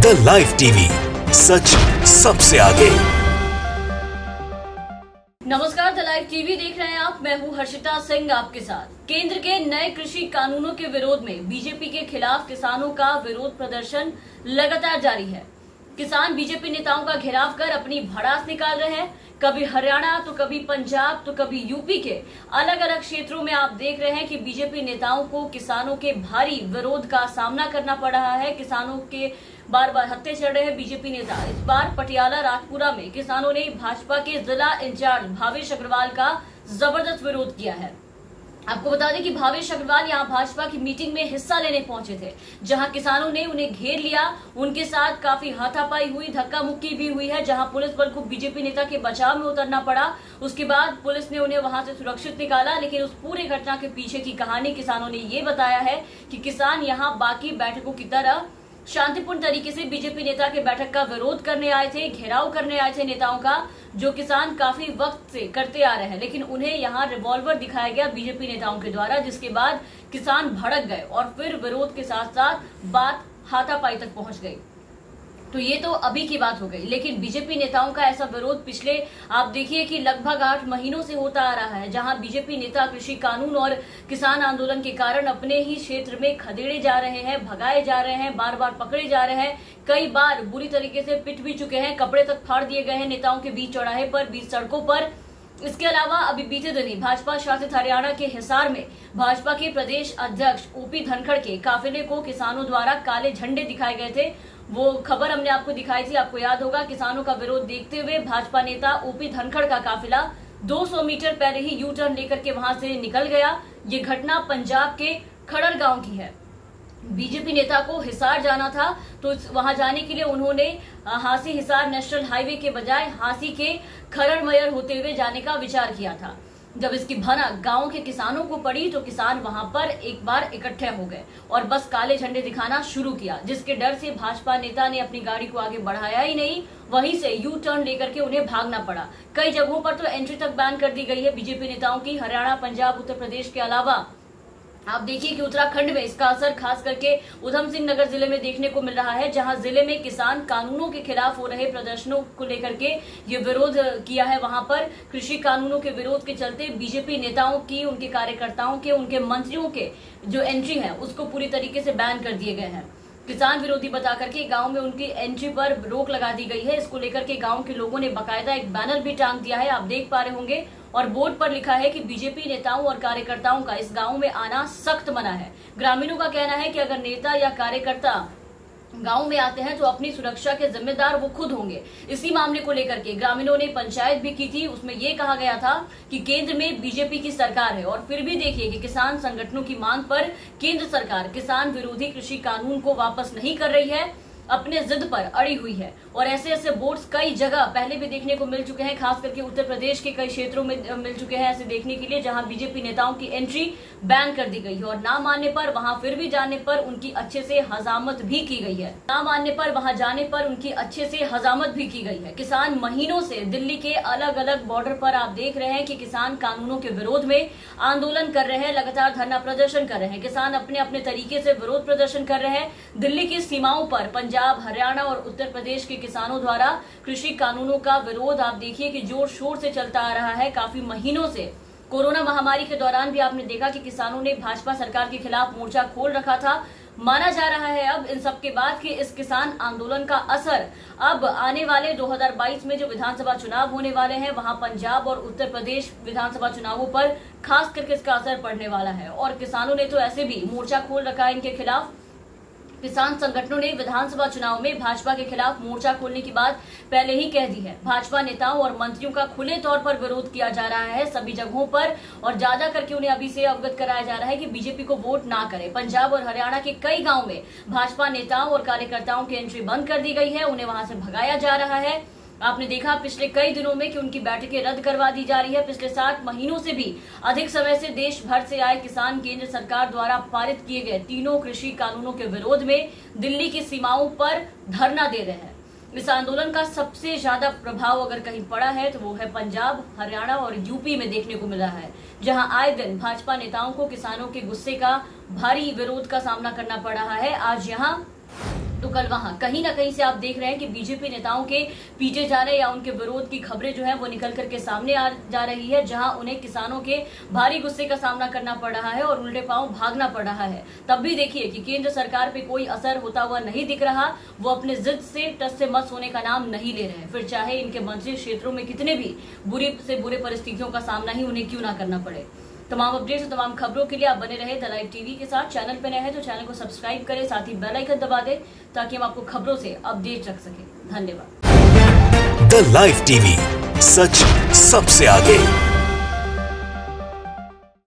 The live TV, सच सबसे आगे। नमस्कार, द लाइव टीवी देख रहे हैं आप। मैं हूं हर्षिता सिंह आपके साथ। केंद्र के नए कृषि कानूनों के विरोध में बीजेपी के खिलाफ किसानों का विरोध प्रदर्शन लगातार जारी है। किसान बीजेपी नेताओं का घेराव कर अपनी भड़ास निकाल रहे हैं। कभी हरियाणा तो कभी पंजाब तो कभी यूपी के अलग अलग क्षेत्रों में आप देख रहे हैं कि बीजेपी नेताओं को किसानों के भारी विरोध का सामना करना पड़ रहा है। किसानों के बार बार हत्थे चढ़ रहे हैं बीजेपी नेता। इस बार पटियाला राजपुरा में किसानों ने भाजपा के जिला इंचार्ज भावेश अग्रवाल का जबरदस्त विरोध किया है। आपको बता दें कि भावेश अग्रवाल यहां भाजपा की मीटिंग में हिस्सा लेने पहुंचे थे, जहां किसानों ने उन्हें घेर लिया। उनके साथ काफी हाथापाई हुई, धक्का मुक्की भी हुई है, जहां पुलिस बल को बीजेपी नेता के बचाव में उतरना पड़ा। उसके बाद पुलिस ने उन्हें वहां से सुरक्षित निकाला। लेकिन उस पूरे घटना के पीछे की कहानी किसानों ने ये बताया है कि किसान यहां बाकी बैठकों की तरह शांतिपूर्ण तरीके से बीजेपी नेता के बैठक का विरोध करने आए थे, घेराव करने आए थे नेताओं का, जो किसान काफी वक्त से करते आ रहे हैं। लेकिन उन्हें यहां रिवॉल्वर दिखाया गया बीजेपी नेताओं के द्वारा, जिसके बाद किसान भड़क गए और फिर विरोध के साथ साथ बात हाथापाई तक पहुंच गई। तो ये तो अभी की बात हो गई, लेकिन बीजेपी नेताओं का ऐसा विरोध पिछले आप देखिए कि लगभग 8 महीनों से होता आ रहा है, जहां बीजेपी नेता कृषि कानून और किसान आंदोलन के कारण अपने ही क्षेत्र में खदेड़े जा रहे हैं, भगाए जा रहे हैं, बार बार पकड़े जा रहे हैं, कई बार बुरी तरीके से पिट भी चुके हैं, कपड़े तक फाड़ दिए गए हैं नेताओं के बीच चौराहे पर, बीच सड़कों पर। इसके अलावा अभी बीते दिन ही भाजपा शासित हरियाणा के हिसार में भाजपा के प्रदेश अध्यक्ष ओपी धनखड़ के काफिले को किसानों द्वारा काले झंडे दिखाए गए थे। वो खबर हमने आपको दिखाई थी, आपको याद होगा। किसानों का विरोध देखते हुए भाजपा नेता ओपी धनखड़ का काफिला 200 मीटर पहले ही यू टर्न लेकर के वहां से निकल गया। ये घटना पंजाब के खड़र गांव की है। बीजेपी नेता को हिसार जाना था, तो वहां जाने के लिए उन्होंने हांसी हिसार नेशनल हाईवे के बजाय हांसी के खरड़ मयर होते हुए जाने का विचार किया था। जब इसकी भनक गांव के किसानों को पड़ी तो किसान वहां पर एक बार इकट्ठे हो गए और बस काले झंडे दिखाना शुरू किया, जिसके डर से भाजपा नेता ने अपनी गाड़ी को आगे बढ़ाया ही नहीं, वहीं से यू टर्न लेकर के उन्हें भागना पड़ा। कई जगहों पर तो एंट्री तक बैन कर दी गई है बीजेपी नेताओं की। हरियाणा, पंजाब, उत्तर प्रदेश के अलावा आप देखिए कि उत्तराखंड में इसका असर खास करके उधम सिंह नगर जिले में देखने को मिल रहा है, जहां जिले में किसान कानूनों के खिलाफ हो रहे प्रदर्शनों को लेकर के ये विरोध किया है। वहां पर कृषि कानूनों के विरोध के चलते बीजेपी नेताओं की, उनके कार्यकर्ताओं के, उनके मंत्रियों के जो एंट्री है उसको पूरी तरीके से बैन कर दिए गए हैं। किसान विरोधी बता करके गांव में उनकी एंट्री पर रोक लगा दी गई है। इसको लेकर के गांव के लोगों ने बाकायदा एक बैनर भी टांग दिया है, आप देख पा रहे होंगे, और बोर्ड पर लिखा है कि बीजेपी नेताओं और कार्यकर्ताओं का इस गांव में आना सख्त मना है। ग्रामीणों का कहना है कि अगर नेता या कार्यकर्ता गांव में आते हैं तो अपनी सुरक्षा के जिम्मेदार वो खुद होंगे। इसी मामले को लेकर के ग्रामीणों ने पंचायत भी की थी। उसमें ये कहा गया था कि केंद्र में बीजेपी की सरकार है, और फिर भी देखिए कि किसान संगठनों की मांग पर केंद्र सरकार किसान विरोधी कृषि कानून को वापस नहीं कर रही है, अपने जिद पर अड़ी हुई है। और ऐसे ऐसे बोर्ड्स कई जगह पहले भी देखने को मिल चुके हैं, खास करके उत्तर प्रदेश के कई क्षेत्रों में मिल चुके हैं ऐसे देखने के लिए, जहां बीजेपी नेताओं की एंट्री बैन कर दी गई है और ना मानने पर वहां फिर भी जाने पर उनकी अच्छे से हजामत भी की गई है। ना मानने पर वहां जाने पर उनकी अच्छे से हजामत भी की गई है। किसान महीनों से दिल्ली के अलग अलग बॉर्डर पर आप देख रहे हैं कि किसान कानूनों के विरोध में आंदोलन कर रहे हैं, लगातार धरना प्रदर्शन कर रहे हैं। किसान अपने अपने तरीके से विरोध प्रदर्शन कर रहे हैं। दिल्ली की सीमाओं पर पंजाब, हरियाणा और उत्तर प्रदेश के किसानों द्वारा कृषि कानूनों का विरोध आप देखिए कि जोर शोर से चलता आ रहा है काफी महीनों से। कोरोना महामारी के दौरान भी आपने देखा कि किसानों ने भाजपा सरकार के खिलाफ मोर्चा खोल रखा था। माना जा रहा है अब इन सब के बाद कि इस किसान आंदोलन का असर अब आने वाले 2022 में जो विधानसभा चुनाव होने वाले हैं, वहां पंजाब और उत्तर प्रदेश विधानसभा चुनावों पर खास करके इसका असर पड़ने वाला है। और किसानों ने तो ऐसे भी मोर्चा खोल रखा है इनके खिलाफ। किसान संगठनों ने विधानसभा चुनाव में भाजपा के खिलाफ मोर्चा खोलने की बात पहले ही कह दी है। भाजपा नेताओं और मंत्रियों का खुले तौर पर विरोध किया जा रहा है सभी जगहों पर, और ज्यादा करके उन्हें अभी से अवगत कराया जा रहा है कि बीजेपी को वोट ना करें। पंजाब और हरियाणा के कई गांव में भाजपा नेताओं और कार्यकर्ताओं की एंट्री बंद कर दी गई है, उन्हें वहां से भगाया जा रहा है। आपने देखा पिछले कई दिनों में कि उनकी बैठकें रद्द करवा दी जा रही है। पिछले 7 महीनों से भी अधिक समय से देश भर से आए किसान केंद्र सरकार द्वारा पारित किए गए तीनों कृषि कानूनों के विरोध में दिल्ली की सीमाओं पर धरना दे रहे हैं। इस आंदोलन का सबसे ज्यादा प्रभाव अगर कहीं पड़ा है तो वो है पंजाब, हरियाणा और यूपी में देखने को मिल रहा है, जहां आए दिन भाजपा नेताओं को किसानों के गुस्से का भारी विरोध का सामना करना पड़ रहा है। आज यहाँ तो कल वहां कहीं ना कहीं से आप देख रहे हैं कि बीजेपी नेताओं के पीटे जा रहे या उनके विरोध की खबरें जो है वो निकल करके सामने आ जा रही है, जहां उन्हें किसानों के भारी गुस्से का सामना करना पड़ रहा है और उल्टे पांव भागना पड़ रहा है। तब भी देखिए कि केंद्र सरकार पे कोई असर होता हुआ नहीं दिख रहा। वो अपने जिद से टस से मस होने का नाम नहीं ले रहे, फिर चाहे इनके मंत्री क्षेत्रों में कितने भी बुरी से बुरे परिस्थितियों का सामना ही उन्हें क्यों ना करना पड़े। तमाम अपडेट्स और तमाम खबरों के लिए आप बने रहे द लाइव टीवी के साथ। चैनल पे नए हैं तो चैनल को सब्सक्राइब करें, साथ ही बेल आइकन दबा दें ताकि हम आपको खबरों से अपडेट रख सकें। धन्यवाद। द लाइव टीवी, सच सबसे आगे।